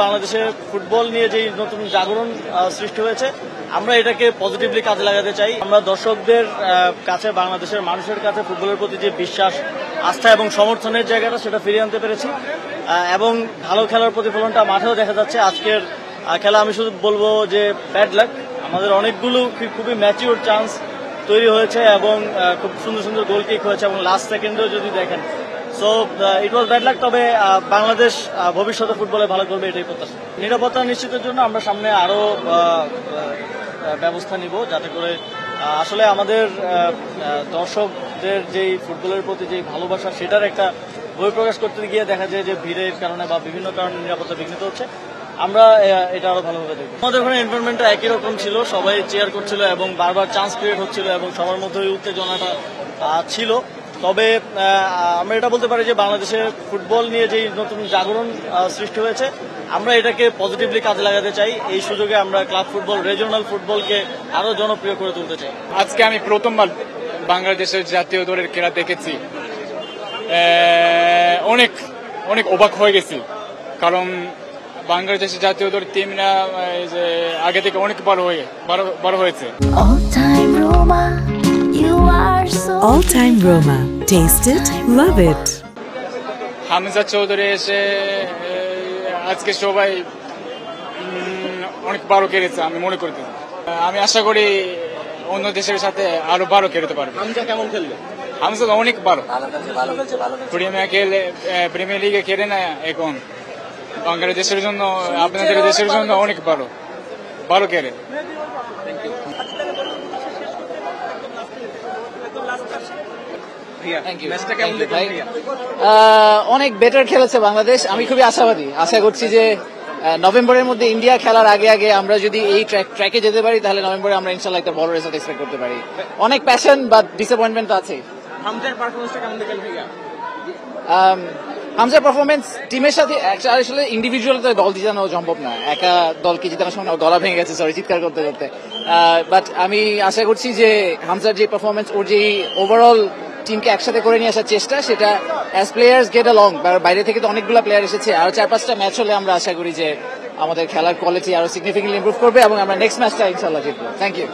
বাংলাদেশে ফুটবল নিয়ে যে নতুন জাগরণ সৃষ্টি হয়েছে আমরা এটাকে পজিটিভলি কাজে লাগাতে চাই। আমরা দর্শকদের কাছে, বাংলাদেশের মানুষের কাছে ফুটবলের প্রতি যে বিশ্বাস, আস্থা এবং সমর্থনের জায়গাটা সেটা ফিরিয়ে আনতে পেরেছি এবং ভালো খেলার প্রতিফলনটা মাঠেও দেখা যাচ্ছে। আজকের খেলা আমি শুধু বলবো যে ব্যাড লাক, আমাদের অনেকগুলো খুবই ম্যাচিউর চান্স তৈরি হয়েছে এবং খুব সুন্দর সুন্দর গোল কিক হয়েছে এবং লাস্ট সেকেন্ডেও যদি দেখেন so it was bad luck. তবে বাংলাদেশ ভবিষ্যতে ফুটবলে ভালো করবে এটাই প্রত্যাশা। নিরাপত্তা নিশ্চিতের জন্য আমরা সামনে আরো ব্যবস্থা নিব যাতে করে আসলে আমাদের দর্শকদের যেই ফুটবলের প্রতি যেই ভালোবাসা সেটার একটা বহিঃপ্রকাশ করতে গিয়ে দেখা যায় যে ভিড়ের কারণে বা বিভিন্ন কারণে নিরাপত্তা বিঘ্নিত হচ্ছে। আমরা এটা আরো ভালোভাবে দেখব। আমাদের ওখানে এনভায়রনমেন্টটা একই রকম ছিল, সবাই চেয়ার করছিল এবং বারবার চান্স ক্রিয়েট হচ্ছিল এবং সবার মধ্যে উত্তেজনাটা ছিল। তবে আমরা এটা বলতে পারি যে বাংলাদেশের ফুটবল নিয়ে যে নতুন জাগরণ সৃষ্টি হয়েছে আমরা এটাকে পজিটিভলি কাজে লাগাতে চাই। এই সুযোগে আমরা ক্লাব ফুটবল, রিজিওনাল ফুটবলকে আরো জনপ্রিয় করে তুলতে চাই। আজকে আমি প্রথমবার বাংলাদেশের জাতীয় দলের খেলা দেখেছি। অনেক অনেক অবাক হয়ে গেছি, কারণ বাংলাদেশের জাতীয় দলের টিমরা আগে থেকে অনেক বড় হয়েছে। All Time Roma. Taste it, love it. Hamza Chowdhury এসে আজকে সবাই অনেক বড় খেলেছে আমি মনে করতে। আমি আশা করি অন্য দেশের সাথে আরো বড় খেলতে পারবে। হামজা কেমন খেলবে? হামজা অনেক বড় প্রিমিয়ার লিগে খেলে না এখন। বাংলাদেশের জন্য, আপনাদের দেশের জন্য অনেক বড় খেলে। অনেক বেটার খেলেছে বাংলাদেশ। আমি খুবই আশাবাদী, আশা করছি যে নভেম্বরের মধ্যে ইন্ডিয়া খেলার আগে আগে আমরা যদি এই ট্র্যাকে যেতে পারি তাহলে নভেম্বরে আমরা ইনশাল্লাহ একটা বড় রেজাল্ট এক্সপেক্ট করতে পারি। অনেক প্যাশন বা ডিসঅ্যাপয়েন্টমেন্ট তো আছে। হামজার পারফরম্যান্সটা কেমন দেখলেন ভাইয়া? হামজার পারফরমেন্স টিমের সাথে আসলে ইন্ডিভিজুয়াল তো দল জিতানো সম্ভব না, একা দলকে জিতানোর সময় গলা ভেঙে গেছে চিৎকার করতে করতে। বাট আমি আশা করছি যে হামজার যে পারফরমেন্স, ওর যে ওভারঅল টিমকে একসাথে করে নিয়ে আসার চেষ্টা, সেটা অ্যাজ প্লেয়ার্স গেট অলং, বাইরে থেকে তো অনেকগুলো প্লেয়ার এসেছে, আরো 4-5টা ম্যাচ হলে আমরা আশা করি যে আমাদের খেলার কোয়ালিটি আরো সিগনিফিকেন্টলি ইমপ্রুভ করবে এবং আমরা নেক্সট ম্যাচটা ইনশাল্লাহ জিতবো। Thank you.